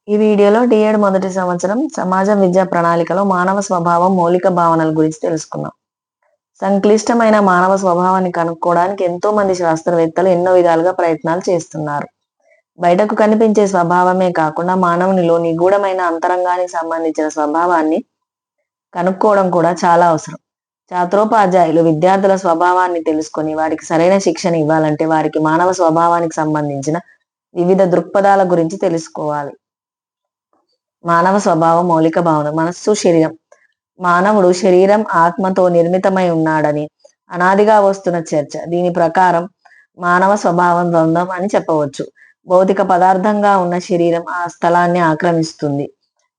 ఈ వీడియోలో డిఎడ్ మొదటి సంవత్సరం సమాజ విద్యా ప్రణాళికలో మానవ స్వభావం మౌలిక భావనల గురించి తెలుసుకుందాం. సంక్లిష్టమైన మానవ స్వభావాన్ని కనుక్కోవడానికి ఎంతో మంది శాస్త్రవేత్తలు ఎన్నో విధాలుగా ప్రయత్నాలు చేస్తున్నారు. బయటకు కనిపించే స్వభావమే కాకుండా మానవునిలో నిగూఢమైన అంతరంగానికి సంబంధించిన స్వభావాన్ని కనుక్కోవడం కూడా చాలా అవసరం. శాస్త్రోపాధ్యాయులు విద్యార్థుల స్వభావాన్ని తెలుసుకొని వారికి సరైన శిక్షణ ఇవ్వాలంటే వారికి మానవ స్వభావానికి సంబంధించిన వివిధ దృక్పథాల గురించి తెలుసుకోవాలి. మానవ స్వభావం మౌలిక భావన. మనస్సు, శరీరం. మానవుడు శరీరం ఆత్మతో నిర్మితమై ఉన్నాడని అనాదిగా వస్తున్న చర్చ. దీని ప్రకారం మానవ స్వభావం ద్వంద్వం అని చెప్పవచ్చు. భౌతిక పదార్థంగా ఉన్న శరీరం ఆ స్థలాన్ని ఆక్రమిస్తుంది.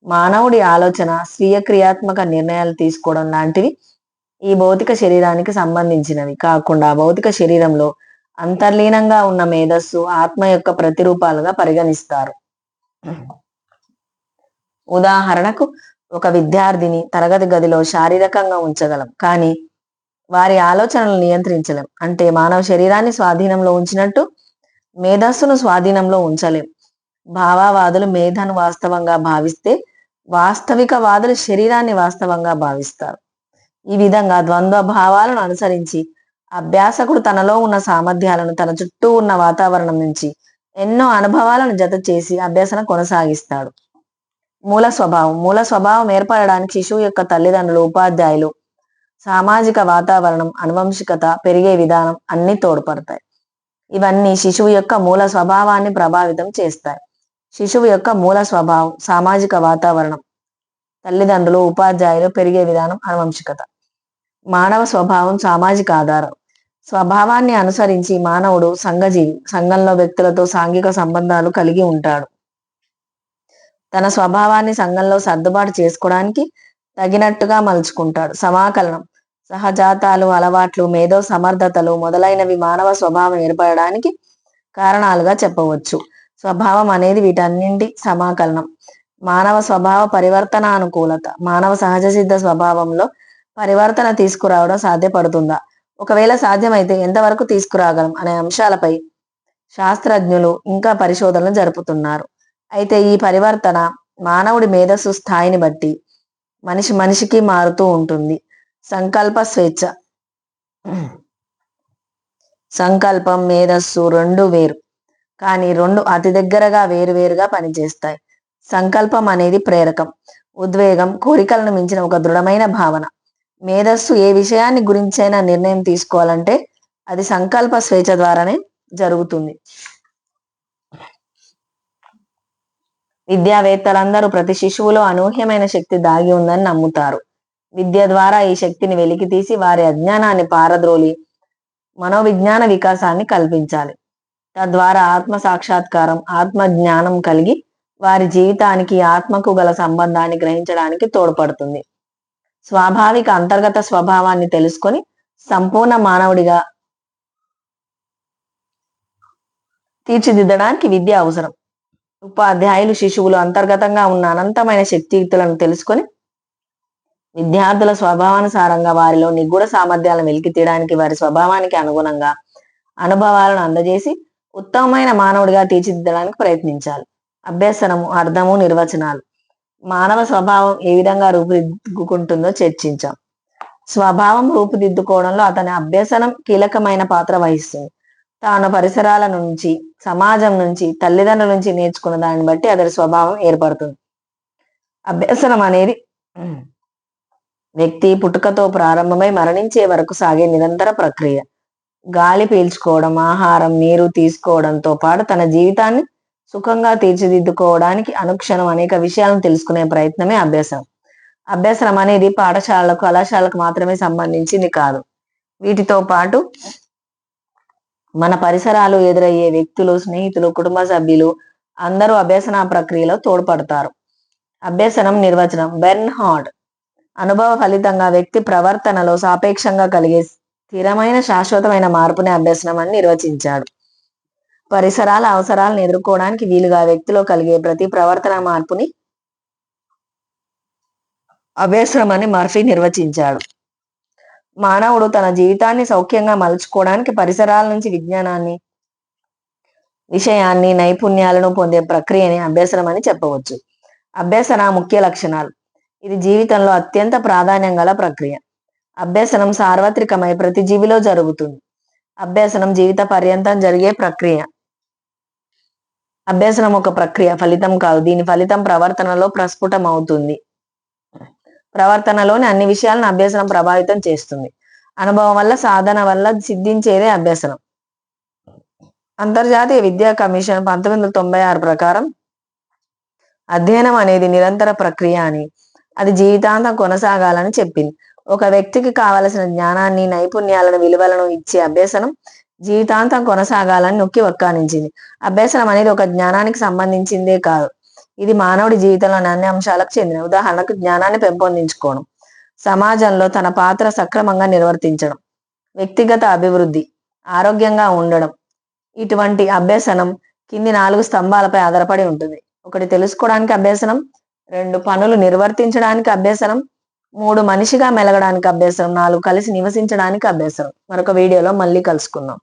మానవుడి ఆలోచన, స్వీయ క్రియాత్మక నిర్ణయాలు తీసుకోవడం లాంటివి ఈ భౌతిక శరీరానికి సంబంధించినవి కాకుండా భౌతిక శరీరంలో అంతర్లీనంగా ఉన్న మేధస్సు, ఆత్మ యొక్క ప్రతిరూపాలుగా పరిగణిస్తారు. ఉదాహరణకు, ఒక విద్యార్థిని తరగతి గదిలో శారీరకంగా ఉంచగలం, కానీ వారి ఆలోచనలు నియంత్రించలేం. అంటే మానవ శరీరాన్ని స్వాధీనంలో ఉంచినట్టు మేధస్సును స్వాధీనంలో ఉంచలేం. భావవాదులు మేధను వాస్తవంగా భావిస్తే వాస్తవికవాదులు శరీరాన్ని వాస్తవంగా భావిస్తారు. ఈ విధంగా ద్వంద్వ భావాలను అనుసరించి అభ్యాసకుడు తనలో ఉన్న సామర్థ్యాలను తన చుట్టూ ఉన్న వాతావరణం నుంచి ఎన్నో అనుభవాలను జత చేసి అభ్యసన కొనసాగిస్తాడు. మూల స్వభావం ఏర్పడడానికి శిశువు యొక్క తల్లిదండ్రులు, ఉపాధ్యాయులు, సామాజిక వాతావరణం, అనువంశికత, పెరిగే విధానం అన్ని తోడ్పడతాయి. ఇవన్నీ శిశువు యొక్క మూల స్వభావాన్ని ప్రభావితం చేస్తాయి. శిశువు యొక్క మూల స్వభావం, సామాజిక వాతావరణం, తల్లిదండ్రులు, ఉపాధ్యాయులు, పెరిగే విధానం, అనువంశికత. మానవ స్వభావం సామాజిక ఆధారం. స్వభావాన్ని అనుసరించి మానవుడు సంఘజీవి. సంఘంలో వ్యక్తులతో సాంఘిక సంబంధాలు కలిగి ఉంటాడు. తన స్వభావాన్ని సంఘంలో సర్దుబాటు చేసుకోవడానికి తగినట్టుగా మలుచుకుంటాడు. సమాకలనం. సహజాతాలు, అలవాట్లు, మేధో సమర్థతలు మొదలైనవి మానవ స్వభావం ఏర్పడడానికి కారణాలుగా చెప్పవచ్చు. స్వభావం అనేది వీటన్నింటి సమాకలనం. మానవ స్వభావ పరివర్తనానుకూలత. మానవ సహజ సిద్ధ స్వభావంలో పరివర్తన తీసుకురావడం సాధ్యపడుతుందా, ఒకవేళ సాధ్యమైతే ఎంతవరకు తీసుకురాగలం అనే అంశాలపై శాస్త్రజ్ఞులు ఇంకా పరిశోధనలు జరుపుతున్నారు. అయితే ఈ పరివర్తన మానవుడి మేధస్సు స్థాయిని బట్టి మనిషి మనిషికి మారుతూ ఉంటుంది. సంకల్ప స్వేచ్ఛ. సంకల్పం, మేధస్సు రెండు వేరు, కానీ రెండు అతి దగ్గరగా వేరువేరుగా పనిచేస్తాయి. సంకల్పం అనేది ప్రేరకం, ఉద్వేగం, కోరికలను మించిన ఒక దృఢమైన భావన. మేధస్సు ఏ విషయాన్ని గురించైనా నిర్ణయం తీసుకోవాలంటే అది సంకల్ప స్వేచ్ఛ ద్వారానే జరుగుతుంది. విద్యావేత్తలందరూ ప్రతి శిశువులో అనూహ్యమైన శక్తి దాగి ఉందని నమ్ముతారు. విద్య ద్వారా ఈ శక్తిని వెలికి తీసి వారి అజ్ఞానాన్ని పారద్రోలి మనోవిజ్ఞాన వికాసాన్ని కల్పించాలి. తద్వారా ఆత్మ సాక్షాత్కారం, ఆత్మ జ్ఞానం కలిగి వారి జీవితానికి, ఆత్మకు గల సంబంధాన్ని గ్రహించడానికి తోడ్పడుతుంది. స్వాభావిక అంతర్గత స్వభావాన్ని తెలుసుకొని సంపూర్ణ మానవుడిగా తీర్చిదిద్దడానికి విద్య అవసరం. ఉపాధ్యాయులు శిశువులు అంతర్గతంగా ఉన్న అనంతమైన శక్తియుక్తులను తెలుసుకొని విద్యార్థుల స్వభావానుసారంగా వారిలో నిగూఢ సామర్థ్యాలను వెలికి తీయడానికి వారి స్వభావానికి అనుగుణంగా అనుభవాలను అందజేసి ఉత్తమమైన మానవుడిగా తీర్చిదిద్దడానికి ప్రయత్నించాలి. అభ్యసనము, అర్థము, నిర్వచనాలు. మానవ స్వభావం ఏ విధంగా రూపుదిద్దుకుంటుందో చర్చించాం. స్వభావం రూపుదిద్దుకోవడంలో అతని అభ్యసనం కీలకమైన పాత్ర వహిస్తుంది. తాను పరిసరాల నుంచి, సమాజం నుంచి, తల్లిదండ్రుల నుంచి నేర్చుకున్న దాన్ని బట్టి అతడి స్వభావం ఏర్పడుతుంది. అభ్యసనం అనేది వ్యక్తి పుట్టుకతో ప్రారంభమై మరణించే వరకు సాగే నిరంతర ప్రక్రియ. గాలి పీల్చుకోవడం, ఆహారం, నీరు తీసుకోవడంతో పాటు తన జీవితాన్ని సుఖంగా తీర్చిదిద్దుకోవడానికి అనుక్షణం అనేక విషయాలను తెలుసుకునే ప్రయత్నమే అభ్యసనం. అభ్యసనం అనేది పాఠశాలలకు, కళాశాలకు మాత్రమే సంబంధించింది కాదు. వీటితో పాటు మన పరిసరాలు, ఎదురయ్యే వ్యక్తులు, స్నేహితులు, కుటుంబ సభ్యులు అందరూ అభ్యసన ప్రక్రియలో తోడ్పడతారు. అభ్యసనం నిర్వచనం. బెర్న్హార్డ్ అనుభవ ఫలితంగా వ్యక్తి ప్రవర్తనలో సాపేక్షంగా కలిగే స్థిరమైన శాశ్వతమైన మార్పుని అభ్యసనం అని నిర్వచించాడు. పరిసరాల అవసరాలను ఎదుర్కోవడానికి వీలుగా వ్యక్తిలో కలిగే ప్రతి ప్రవర్తన మార్పుని అభ్యసనం అని మర్ఫీ నిర్వచించాడు. మానవుడు తన జీవితాన్ని సౌఖ్యంగా మలుచుకోవడానికి పరిసరాల నుంచి విజ్ఞానాన్ని, విషయాన్ని నైపుణ్యాలను పొందే ప్రక్రియని అభ్యసనం అని చెప్పవచ్చు. అభ్యసన ముఖ్య లక్షణాలు. ఇది జీవితంలో అత్యంత ప్రాధాన్యం గల ప్రక్రియ. అభ్యసనం సార్వత్రికమై ప్రతి జీవిలో జరుగుతుంది. అభ్యసనం జీవిత పర్యంతం జరిగే ప్రక్రియ. అభ్యసనం ఒక ప్రక్రియ, ఫలితం కాదు. దీని ఫలితం ప్రవర్తనలో ప్రస్ఫుటం అవుతుంది. ప్రవర్తనలోని అన్ని విషయాలను అభ్యసనం ప్రభావితం చేస్తుంది. అనుభవం వల్ల, సాధన వల్ల సిద్ధించేదే అభ్యసనం. అంతర్జాతీయ విద్యా కమిషన్ 1996 ప్రకారం అధ్యయనం అనేది నిరంతర ప్రక్రియ అని, అది జీవితాంతం కొనసాగాలని చెప్పింది. ఒక వ్యక్తికి కావలసిన జ్ఞానాన్ని, నైపుణ్యాలను, విలువలను ఇచ్చే అభ్యసనం జీవితాంతం కొనసాగాలని నొక్కి వక్కానించింది. అభ్యసనం అనేది ఒక జ్ఞానానికి సంబంధించిందే కాదు, ఇది మానవుడి జీవితంలోని అన్ని అంశాలకు చెందిన. ఉదాహరణకు జ్ఞానాన్ని పెంపొందించుకోవడం, సమాజంలో తన పాత్ర సక్రమంగా నిర్వర్తించడం, వ్యక్తిగత అభివృద్ధి, ఆరోగ్యంగా ఉండడం. ఇటువంటి అభ్యసనం కింది 4 స్తంభాలపై ఆధారపడి ఉంటుంది. 1 తెలుసుకోవడానికి అభ్యసనం, 2 పనులు నిర్వర్తించడానికి అభ్యసనం, 3 మనిషిగా మెలగడానికి అభ్యసనం, 4 కలిసి నివసించడానికి అభ్యసనం. మరొక వీడియోలో మళ్ళీ కలుసుకుందాం.